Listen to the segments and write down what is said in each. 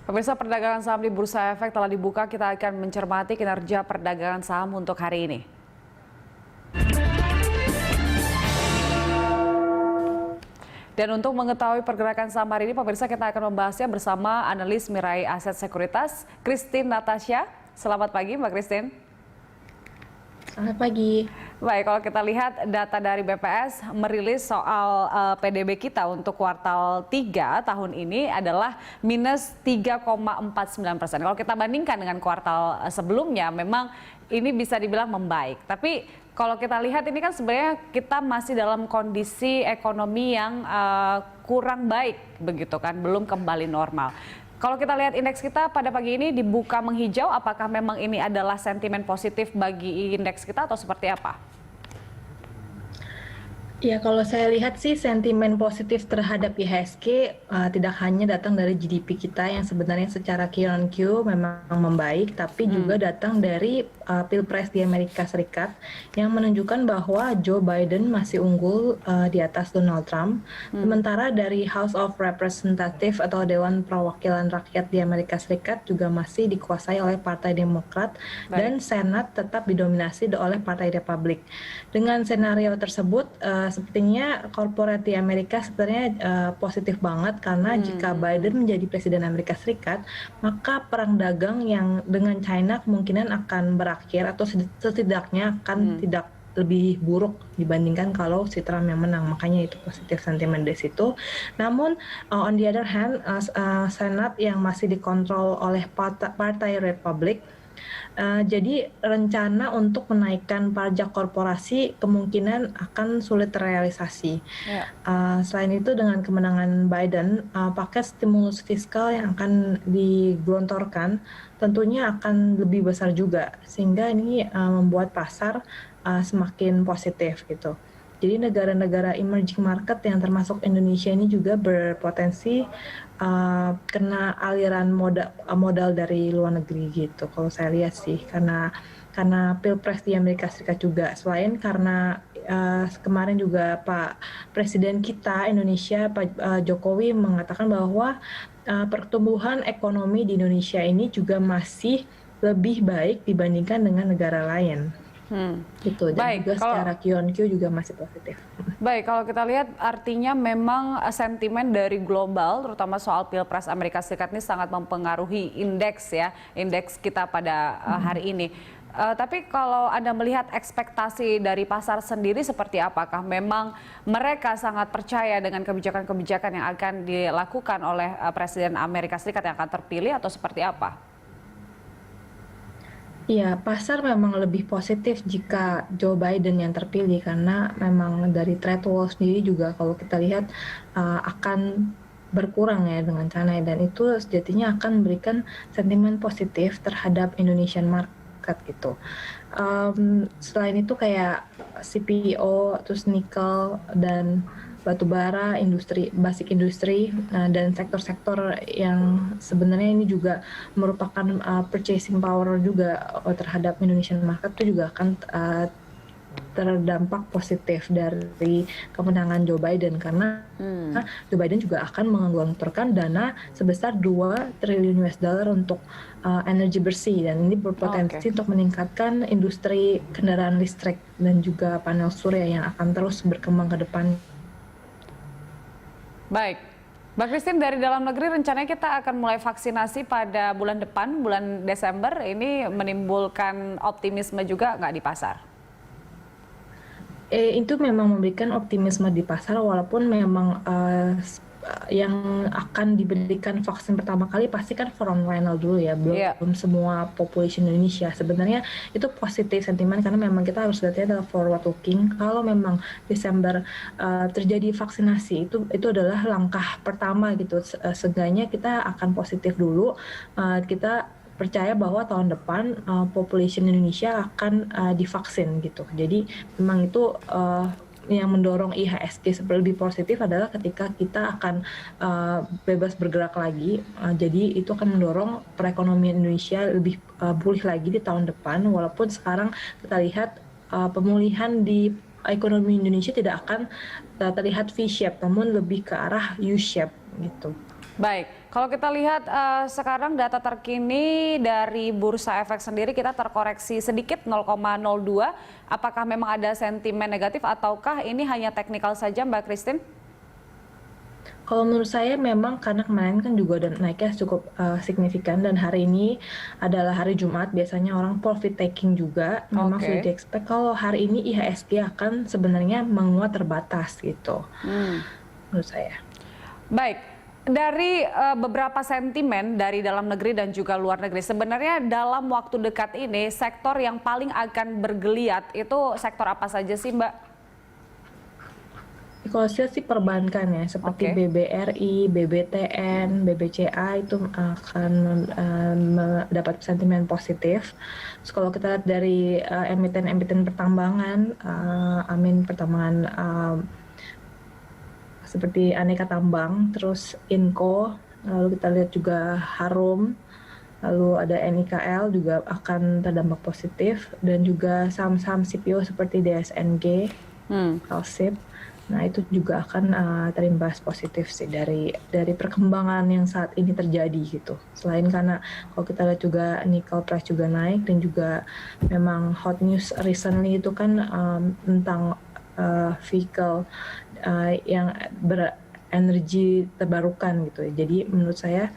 Pemirsa, perdagangan saham di Bursa Efek telah dibuka. Kita akan mencermati kinerja perdagangan saham untuk hari ini. Dan untuk mengetahui pergerakan saham hari ini, pemirsa, kita akan membahasnya bersama analis Mirae Aset Sekuritas, Christine Natasha. Selamat pagi, Mbak Christine. Selamat pagi. Baik, kalau kita lihat data dari BPS merilis soal PDB kita untuk kuartal 3 tahun ini adalah minus 3,49%. Kalau kita bandingkan dengan kuartal sebelumnya, memang ini bisa dibilang membaik. Tapi kalau kita lihat ini kan sebenarnya kita masih dalam kondisi ekonomi yang kurang baik, begitu kan, belum kembali normal. Kalau kita lihat indeks kita pada pagi ini dibuka menghijau, apakah memang ini adalah sentimen positif bagi indeks kita atau seperti apa? Ya, kalau saya lihat sih sentimen positif terhadap IHSG tidak hanya datang dari GDP kita yang sebenarnya secara Q-on-Q memang membaik, tapi juga datang dari Pilpres di Amerika Serikat yang menunjukkan bahwa Joe Biden masih unggul di atas Donald Trump. Sementara dari House of Representatives atau Dewan Perwakilan Rakyat di Amerika Serikat juga masih dikuasai oleh Partai Demokrat. Dan Senat tetap didominasi oleh Partai Republik. Dengan senario tersebut, sepertinya korporat di Amerika sebenarnya positif banget karena jika Biden menjadi presiden Amerika Serikat, maka perang dagang yang dengan China kemungkinan akan berakhir atau setidaknya akan tidak lebih buruk dibandingkan kalau si Trump yang menang. Makanya itu positif sentimen dari situ. Namun on the other hand, Senat yang masih dikontrol oleh Partai Republik, jadi rencana untuk menaikkan pajak korporasi kemungkinan akan sulit terrealisasi. Selain itu dengan kemenangan Biden, paket stimulus fiskal yang akan digelontorkan tentunya akan lebih besar juga, sehingga ini membuat pasar semakin positif gitu. Jadi negara-negara emerging market yang termasuk Indonesia ini juga berpotensi kena aliran modal dari luar negeri gitu. Kalau saya lihat sih karena Pilpres di Amerika Serikat juga. Selain karena kemarin juga Pak Presiden kita Indonesia Pak Jokowi mengatakan bahwa pertumbuhan ekonomi di Indonesia ini juga masih lebih baik dibandingkan dengan negara lain. Gitu, dan juga secara Q-on-Q juga masih positif. Baik, kalau kita lihat artinya memang sentimen dari global, terutama soal Pilpres Amerika Serikat ini sangat mempengaruhi indeks ya, indeks kita pada hari ini. Tapi kalau Anda melihat ekspektasi dari pasar sendiri seperti apakah memang mereka sangat percaya dengan kebijakan-kebijakan yang akan dilakukan oleh Presiden Amerika Serikat yang akan terpilih atau seperti apa? Iya, pasar memang lebih positif jika Joe Biden yang terpilih karena memang dari trade war sendiri juga kalau kita lihat akan berkurang ya dengan China, dan itu sejatinya akan memberikan sentimen positif terhadap Indonesian market gitu. Selain itu kayak CPO, terus nikel dan batubara, basic industri, dan sektor-sektor yang sebenarnya ini juga merupakan purchasing power juga terhadap Indonesian market itu juga akan terdampak positif dari kemenangan Joe Biden karena Joe Biden juga akan menggelontorkan dana sebesar 2 triliun US dollar untuk energi bersih, dan ini berpotensi untuk meningkatkan industri kendaraan listrik dan juga panel surya yang akan terus berkembang ke depan. Baik, Mbak Christine, dari dalam negeri rencananya kita akan mulai vaksinasi pada bulan depan, bulan Desember. Ini menimbulkan optimisme juga nggak di pasar? Itu memang memberikan optimisme di pasar, walaupun memang yang akan diberikan vaksin pertama kali pasti kan frontliner dulu ya, belum semua population Indonesia. Sebenarnya itu positif sentimen karena memang kita harus lihatnya adalah forward looking. Kalau memang Desember terjadi vaksinasi, itu adalah langkah pertama gitu. Seenggaknya kita akan positif dulu. Kita percaya bahwa tahun depan population Indonesia akan divaksin gitu. Jadi memang itu yang mendorong IHSG lebih positif adalah ketika kita akan bebas bergerak lagi. Jadi itu akan mendorong perekonomian Indonesia lebih pulih lagi di tahun depan. Walaupun sekarang kita lihat pemulihan di ekonomi Indonesia tidak akan terlihat V-shape, namun lebih ke arah U-shape gitu. Baik, kalau kita lihat sekarang data terkini dari Bursa Efek sendiri kita terkoreksi sedikit 0,02. Apakah memang ada sentimen negatif ataukah ini hanya teknikal saja, Mbak Christine? Kalau menurut saya memang karena kemarin kan juga udah naiknya cukup signifikan dan hari ini adalah hari Jumat, biasanya orang profit taking juga. Memang sudah di-expect kalau hari ini IHSG akan sebenarnya menguat terbatas gitu. Menurut saya. Baik, dari beberapa sentimen dari dalam negeri dan juga luar negeri, sebenarnya dalam waktu dekat ini sektor yang paling akan bergeliat itu sektor apa saja sih, Mbak? Kalau saya sih perbankan ya, seperti BBRI, BBTN, BBCA itu akan mendapat sentimen positif. Terus kalau kita lihat dari emiten-emiten pertambangan, pertambangan seperti Aneka Tambang, terus Inco, lalu kita lihat juga Harum, lalu ada NIKL juga akan terdampak positif, dan juga saham-saham CPO seperti DSNG, Alsip. Nah itu juga akan terimbas positif sih dari perkembangan yang saat ini terjadi gitu. Selain karena kalau kita lihat juga nickel price juga naik dan juga memang hot news recently itu kan tentang vehicle yang berenergi terbarukan gitu. Jadi menurut saya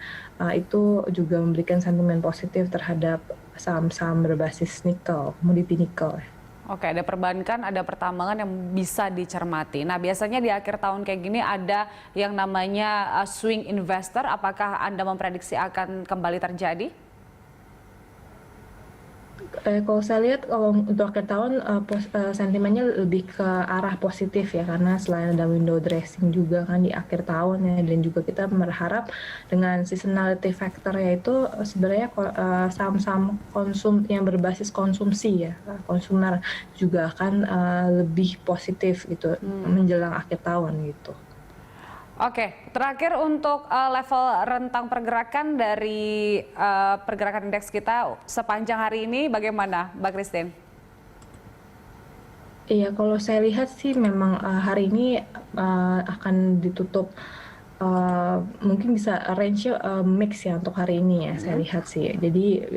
itu juga memberikan sentimen positif terhadap saham-saham berbasis nikel, komoditi nikel. Oke, ada perbankan, ada pertambangan yang bisa dicermati. Nah, biasanya di akhir tahun kayak gini ada yang namanya swing investor. Apakah Anda memprediksi akan kembali terjadi? Kalau saya lihat kalau untuk akhir tahun sentimennya lebih ke arah positif ya, karena selain ada window dressing juga kan di akhir tahun ya, dan juga kita berharap dengan seasonality factor yaitu sebenarnya saham-saham yang berbasis konsumsi ya, konsumer juga akan lebih positif gitu menjelang akhir tahun gitu. Oke, terakhir untuk level rentang pergerakan dari pergerakan indeks kita sepanjang hari ini bagaimana, Mbak Christine? Iya, kalau saya lihat sih memang hari ini akan ditutup mungkin bisa range mix ya untuk hari ini ya, saya lihat sih. Jadi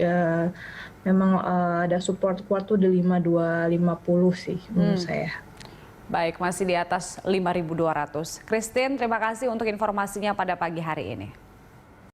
memang ada support kuat tuh di 5250 sih menurut saya. Baik, masih di atas 5.200. Christine, terima kasih untuk informasinya pada pagi hari ini.